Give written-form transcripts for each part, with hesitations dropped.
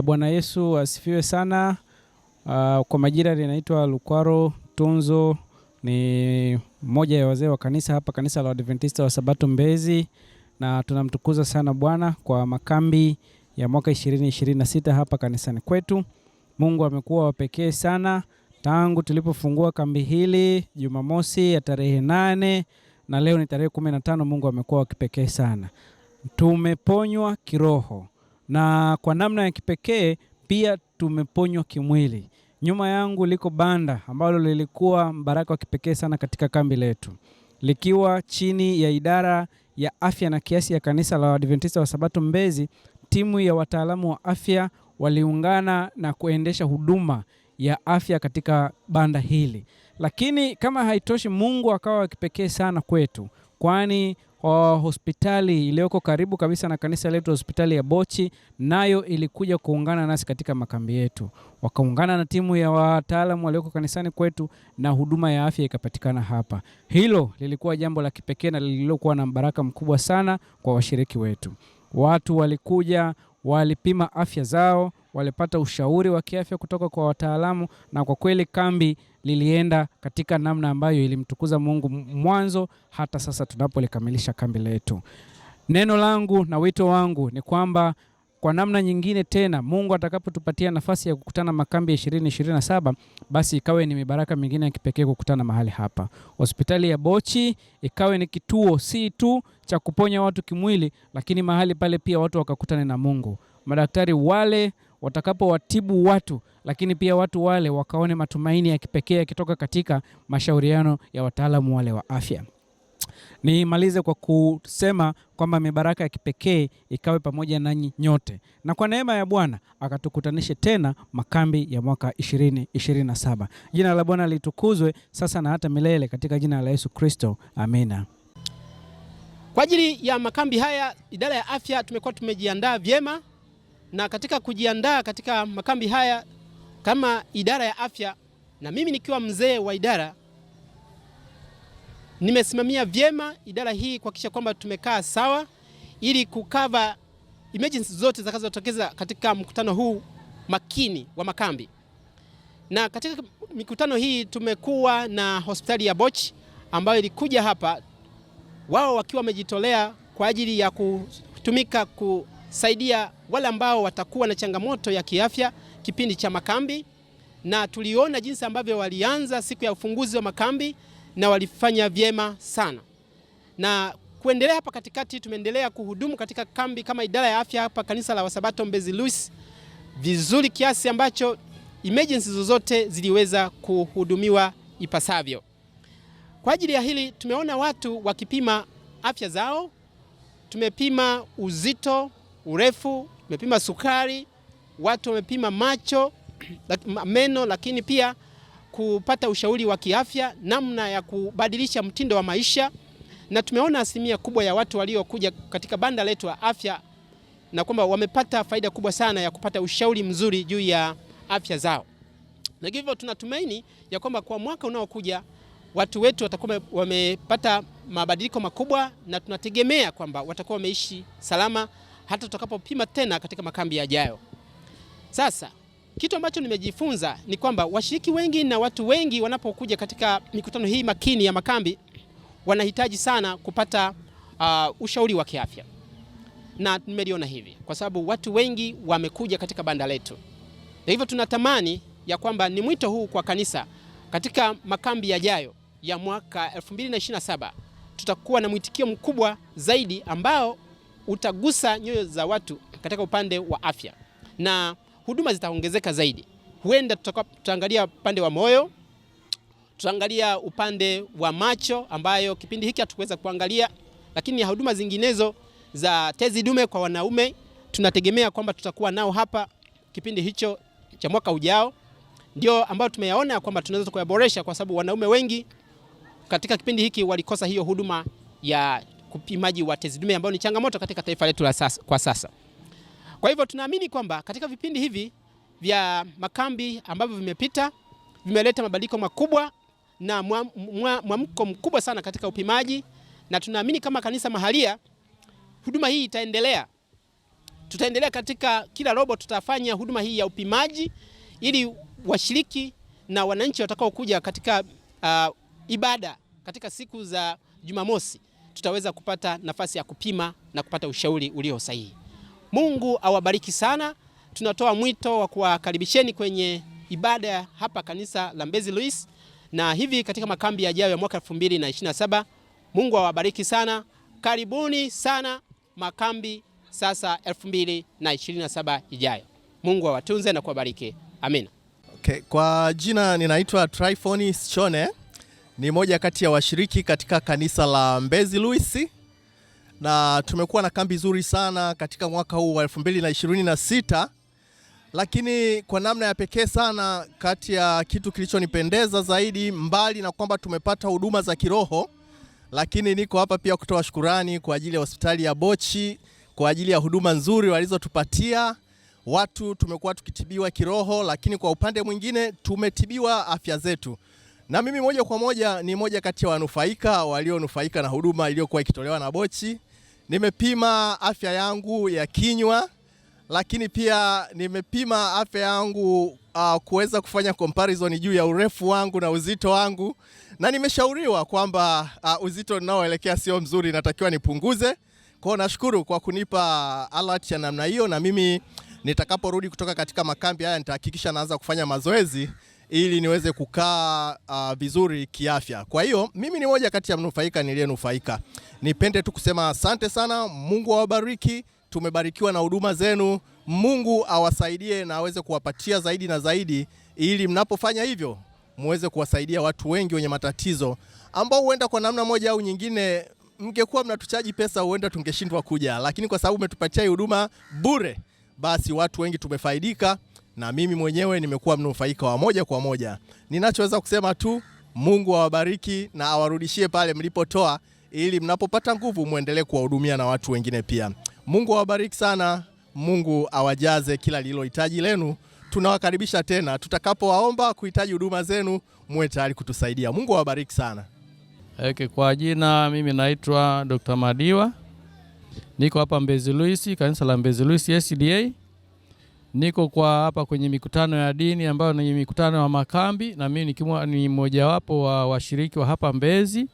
Bwana Yesu asifiwe sana. Kwa majira ninaitwa Lukwaro Tunzo, ni mmoja ya wazee wa kanisa hapa, kanisa la Waadventista wa Sabato Mbezi, na tunamtukuza sana Bwana kwa makambi ya mwaka 2026 hapa kanisani kwetu. Mungu amekuwa wa pekee sana tangu tulipofungua kambi hili Jumamosi ya tarehe 8 na leo ni tarehe 15. Mungu amekuwa wa kipekee sana. Tumeponywa kiroho na kwa namna ya kipekee pia tumeponywa kimwili. Nyuma yangu liko banda ambalo lilikuwa baraka wa kipekee sana katika kambi letu, likiwa chini ya idara ya afya na kiasi ya kanisa la Waadventista wa Sabato Mbezi. Timu ya wataalamu wa afya waliungana na kuendesha huduma ya afya katika banda hili. Lakini kama haitoshi, Mungu akawa wa kipekee sana kwetu, kwani hospitali iliyoko karibu kabisa na kanisa letu, hospitali ya Bochi, nayo ilikuja kuungana nasi katika makambi yetu. Wakaungana na timu ya wataalamu walioko kanisani kwetu na huduma ya afya ikapatikana hapa. Hilo lilikuwa jambo la kipekee na lililokuwa na baraka mkubwa sana kwa washiriki wetu. Watu walikuja, walipima afya zao, walipata ushauri wa kiafya kutoka kwa wataalamu, na kwa kweli kambi lilienda katika namna ambayo ilimtukuza Mungu mwanzo hata sasa tunapolikamilisha kambi letu. Neno langu na wito wangu ni kwamba kwa namna nyingine tena Mungu atakapotupatia nafasi ya kukutana makambi ya 2027, basi ikawe ni mibaraka mingine ya kipekee kukutana mahali hapa. Hospitali ya Bochi ikawe ni kituo si tu cha kuponya watu kimwili, lakini mahali pale pia watu wakakutane na Mungu. Madaktari wale watakapowatibu watu, lakini pia watu wale wakaone matumaini ya kipekee yakitoka katika mashauriano ya wataalamu wale wa afya. Nimalize kwa kusema kwamba mibaraka ya kipekee ikawe pamoja nanyi nyote, na kwa neema ya Bwana akatukutanishe tena makambi ya mwaka 2027. Jina la Bwana litukuzwe sasa na hata milele, katika jina la Yesu Kristo, amina. Kwa ajili ya makambi haya, idara ya afya tumekuwa tumejiandaa vyema, na katika kujiandaa katika makambi haya kama idara ya afya, na mimi nikiwa mzee wa idara, nimesimamia vyema idara hii kuhakikisha kwamba tumekaa sawa ili kukava emergency zote zitakazotokeza katika mkutano huu makini wa makambi. Na katika mikutano hii tumekuwa na hospitali ya Bochi ambayo ilikuja hapa, wao wakiwa wamejitolea kwa ajili ya kutumika kusaidia wale ambao watakuwa na changamoto ya kiafya kipindi cha makambi, na tuliona jinsi ambavyo walianza siku ya ufunguzi wa makambi na walifanya vyema sana. Na kuendelea hapa katikati tumeendelea kuhudumu katika kambi kama idara ya afya hapa kanisa la Wasabato Mbezi Luis vizuri kiasi ambacho emergency zozote ziliweza kuhudumiwa ipasavyo. Kwa ajili ya hili tumeona watu wakipima afya zao, tumepima uzito, urefu, tumepima sukari, watu wamepima macho, meno, lakini pia kupata ushauri wa kiafya, namna ya kubadilisha mtindo wa maisha. Na tumeona asilimia kubwa ya watu waliokuja katika banda letu la afya na kwamba wamepata faida kubwa sana ya kupata ushauri mzuri juu ya afya zao. Na hivyo tunatumaini ya kwamba kwa mwaka unaokuja watu wetu watakuwa wamepata mabadiliko makubwa, na tunategemea kwamba watakuwa wameishi salama hata tutakapopima tena katika makambi yajayo. Sasa kitu ambacho nimejifunza ni kwamba washiriki wengi na watu wengi wanapokuja katika mikutano hii makini ya makambi wanahitaji sana kupata ushauri wa kiafya. Na nimeliona hivi kwa sababu watu wengi wamekuja katika banda letu. Na hivyo tunatamani ya kwamba ni mwito huu kwa kanisa katika makambi yajayo ya mwaka 2027 tutakuwa na mwitikio mkubwa zaidi ambao utagusa nyoyo za watu katika upande wa afya, na huduma zitaongezeka zaidi. Huenda tutaangalia upande wa moyo, tutaangalia upande wa macho ambayo kipindi hiki hatukuweza kuangalia, lakini huduma zinginezo za tezi dume kwa wanaume tunategemea kwamba tutakuwa nao hapa kipindi hicho cha mwaka ujao. Ndio ambao tumeyaona kwamba tunaweza kuyaboresha, kwa sababu wanaume wengi katika kipindi hiki walikosa hiyo huduma ya kupimaji wa tezi dume ambayo ni changamoto katika taifa letu la sasa, kwa sasa. Kwa hivyo tunaamini kwamba katika vipindi hivi vya makambi ambavyo vimepita vimeleta mabadiliko makubwa na mwamko mkubwa sana katika upimaji, na tunaamini kama kanisa mahalia huduma hii itaendelea tutaendelea katika kila robo, tutafanya huduma hii ya upimaji ili washiriki na wananchi watakao kuja katika ibada katika siku za Jumamosi tutaweza kupata nafasi ya kupima na kupata ushauri ulio sahihi. Mungu awabariki sana. Tunatoa mwito wa kuwakaribisheni kwenye ibada hapa kanisa la Mbezi Luis, na hivi katika makambi yajayo ya mwaka 2027. Mungu awabariki sana. Karibuni sana makambi sasa 2027 ijayo. Mungu awatunze na kuwabariki. Amina. Okay, kwa jina ninaitwa Tryphon Sichone, ni moja kati ya washiriki katika kanisa la Mbezi Luis, na tumekuwa na kambi nzuri sana katika mwaka huu wa 2026. Lakini kwa namna ya pekee sana, kati ya kitu kilichonipendeza zaidi, mbali na kwamba tumepata huduma za kiroho, lakini niko hapa pia kutoa shukurani kwa ajili ya hospitali ya Bochi kwa ajili ya huduma nzuri walizotupatia. Watu tumekuwa tukitibiwa kiroho, lakini kwa upande mwingine tumetibiwa afya zetu. Na mimi moja kwa moja ni moja kati ya wanufaika walionufaika na huduma iliyokuwa ikitolewa na Bochi. Nimepima afya yangu ya kinywa, lakini pia nimepima afya yangu kuweza kufanya comparison juu ya urefu wangu na uzito wangu, na nimeshauriwa kwamba uzito ninaoelekea sio mzuri, natakiwa nipunguze. Kwa nashukuru kwa kunipa alert ya namna hiyo, na mimi nitakaporudi kutoka katika makambi haya nitahakikisha naanza kufanya mazoezi ili niweze kukaa vizuri kiafya. Kwa hiyo mimi ni moja kati ya mnufaika niliyenufaika. Nipende tu kusema asante sana. Mungu awabariki. Tumebarikiwa na huduma zenu. Mungu awasaidie na aweze kuwapatia zaidi na zaidi, ili mnapofanya hivyo muweze kuwasaidia watu wengi wenye matatizo ambao huenda kwa namna moja au nyingine mngekuwa mnatuchaji pesa huenda tungeshindwa kuja, lakini kwa sababu umetupatia huduma bure, basi watu wengi tumefaidika, na mimi mwenyewe nimekuwa mnufaika wa moja kwa moja. Ninachoweza kusema tu, Mungu awabariki na awarudishie pale mlipotoa, ili mnapopata nguvu muendelee kuwahudumia na watu wengine pia. Mungu awabariki sana. Mungu awajaze kila lilohitaji lenu. Tunawakaribisha tena tutakapowaomba kuhitaji huduma zenu, muwe tayari kutusaidia. Mungu awabariki sana. Kwa jina mimi naitwa Dr. Madiwa. Niko hapa Mbezi Luis, kanisa la Mbezi Luis SDA. Niko kwa hapa kwenye mikutano ya dini ambayo ni mikutano wa makambi, na mimi ni mmoja wapo wa washiriki wa hapa Mbezi.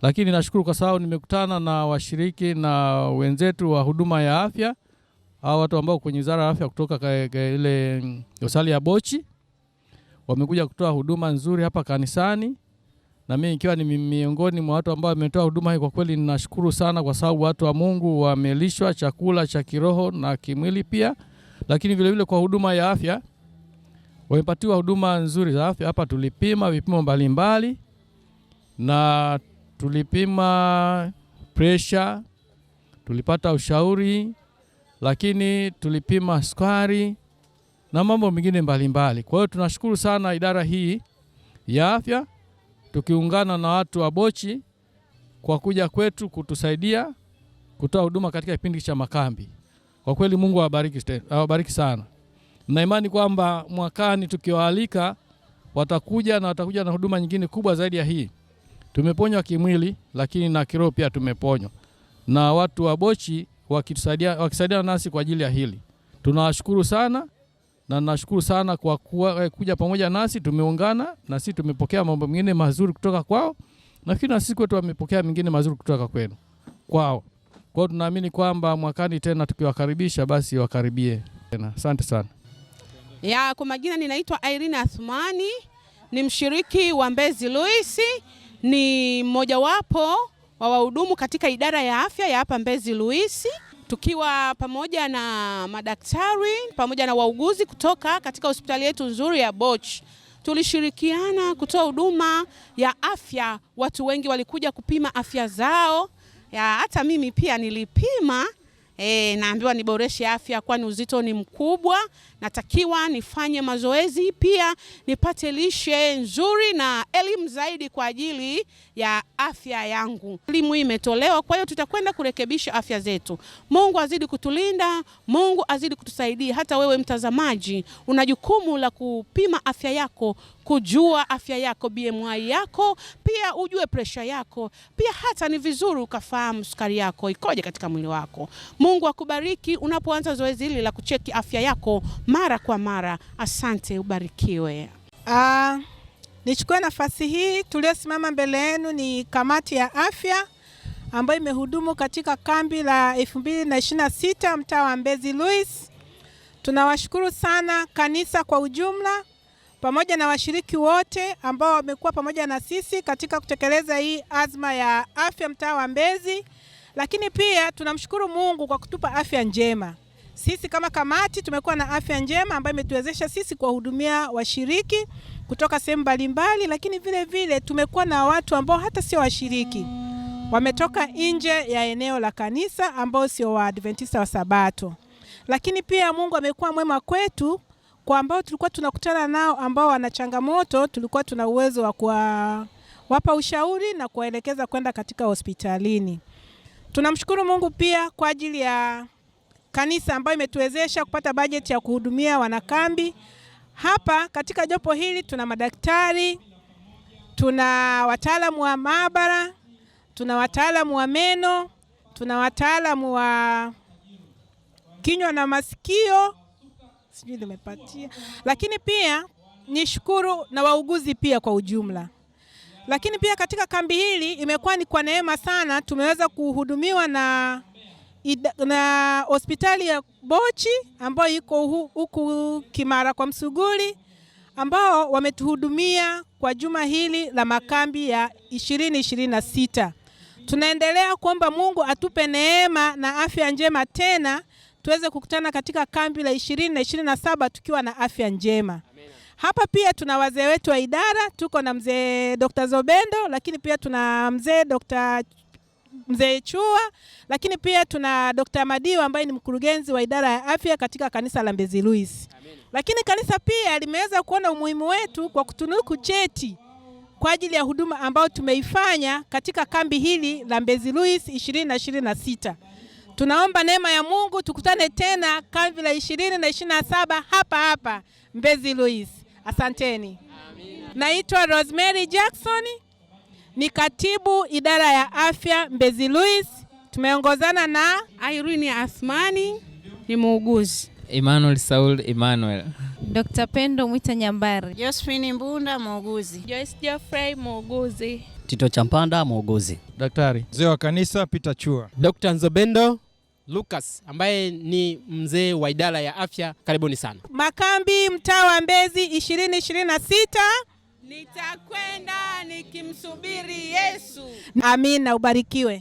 Lakini nashukuru kwa sababu nimekutana na washiriki na wenzetu wa huduma ya afya, hao watu ambao kwenye wizara ya afya kutoka ile hospitali ya Bochi wamekuja kutoa huduma nzuri hapa kanisani, na mimi nikiwa ni miongoni mwa watu ambao wametoa huduma hii. Kwa kweli ninashukuru sana, kwa sababu watu wa Mungu wamelishwa chakula cha kiroho na kimwili pia. Lakini vile vile kwa huduma ya afya wamepatiwa huduma nzuri za afya. Hapa tulipima vipimo mbalimbali, na tulipima pressure, tulipata ushauri, lakini tulipima sukari na mambo mengine mbalimbali. Kwa hiyo tunashukuru sana idara hii ya afya tukiungana na watu wa Bochi kwa kuja kwetu kutusaidia kutoa huduma katika kipindi cha makambi. Kwa kweli Mungu awabariki sana. Na imani kwamba mwakani tukiwaalika watakuja na huduma nyingine kubwa zaidi ya hii. Tumeponywa kimwili, lakini na kiroho pia tumeponywa. Na watu wa Bochi wakisaidia nasi kwa ajili ya hili. Tunawashukuru sana, na nashukuru sana kwa kuja pamoja nasi. Tumeungana na sisi, tumepokea mambo mengine mazuri kutoka kwao, na kila siku wetu wamepokea mengine mazuri kutoka kwao. Kwa hiyo tunaamini kwamba mwakani tena tukiwakaribisha basi wakaribie tena. Asante sana. Kwa majina ninaitwa Irene Athumani, ni mshiriki wa Mbezi Luis, ni mmoja wapo wa wahudumu katika idara ya afya ya hapa Mbezi Luis, tukiwa pamoja na madaktari pamoja na wauguzi kutoka katika hospitali yetu nzuri ya Bochi. Tulishirikiana kutoa huduma ya afya. Watu wengi walikuja kupima afya zao. Hata mimi pia nilipima, naambiwa niboreshe afya kwani uzito ni mkubwa, natakiwa nifanye mazoezi, pia nipate lishe nzuri na elimu zaidi kwa ajili ya afya yangu. Elimu imetolewa, kwa hiyo tutakwenda kurekebisha afya zetu. Mungu azidi kutulinda, Mungu azidi kutusaidia. Hata wewe mtazamaji una jukumu la kupima afya yako, kujua afya yako, BMI yako, pia ujue presha yako. Pia hata ni vizuri ukafahamu sukari yako ikoje katika mwili wako. Mungu akubariki unapoanza zoezi hili la kucheki afya yako mara kwa mara. Asante, ubarikiwe. Nichukue nafasi hii, tuliosimama mbele yenu ni kamati ya afya ambayo imehudumu katika kambi la 2026 mtaa wa Mbezi Luis. Tunawashukuru sana kanisa kwa ujumla pamoja na washiriki wote ambao wamekuwa pamoja na sisi katika kutekeleza hii azma ya afya mtaa wa Mbezi. Lakini pia tunamshukuru Mungu kwa kutupa afya njema. Sisi kama kamati tumekuwa na afya njema ambayo imetuwezesha sisi kuwahudumia washiriki kutoka sehemu mbalimbali, lakini vile vile tumekuwa na watu ambao hata sio washiriki, wametoka nje ya eneo la kanisa ambao sio Waadventista wa Sabato. Lakini pia Mungu amekuwa mwema kwetu, kwa ambao tulikuwa tunakutana nao ambao wana changamoto, tulikuwa tuna uwezo wa kuwapa ushauri na kuwaelekeza kwenda katika hospitalini. Tunamshukuru Mungu pia kwa ajili ya kanisa ambayo imetuwezesha kupata bajeti ya kuhudumia wanakambi. Hapa katika jopo hili tuna madaktari, tuna wataalamu wa maabara, tuna wataalamu wa meno, tuna wataalamu wa kinywa na masikio, sijui nimepatia. Lakini pia nishukuru na wauguzi pia kwa ujumla. Lakini pia katika kambi hili imekuwa ni kwa neema sana, tumeweza kuhudumiwa na hospitali ya Bochi ambayo iko huku Kimara kwa Msuguri, ambao wametuhudumia kwa juma hili la makambi ya 2026. Tunaendelea kuomba Mungu atupe neema na afya njema tena tuweze kukutana katika kambi la 2027 tukiwa na afya njema. Hapa pia tuna wazee wetu wa idara, tuko na mzee Dr. Zobendo, lakini pia tuna mzee Chua, lakini pia tuna Dr. Madiwa ambaye ni mkurugenzi wa idara ya afya katika kanisa la Mbezi Luis. Lakini kanisa pia limeweza kuona umuhimu wetu kwa kutunuku cheti kwa ajili ya huduma ambao tumeifanya katika kambi hili la Mbezi Luis 2026. Tunaomba neema ya Mungu tukutane tena kambi la 2027 hapa Mbezi Luis. Asanteni. Naitwa Rosemary Jackson, ni katibu idara ya afya Mbezi Luis. Tumeongozana na Irene Athmani, ni muuguzi. Emmanuel Saul Emmanuel. Dr. Pendo Mwita Nyambari. Josephine Mbunda, muuguzi. Joyce Geoffrey, muuguzi. Tito Champanda, muuguzi. Daktari mzee wa kanisa Peter Chua. Dr. Nzobendo Lucas ambaye ni mzee wa idara ya afya. Karibuni sana. Makambi mtaa wa Mbezi 2026. Nitakwenda nikimsubiri Yesu. Amina, ubarikiwe.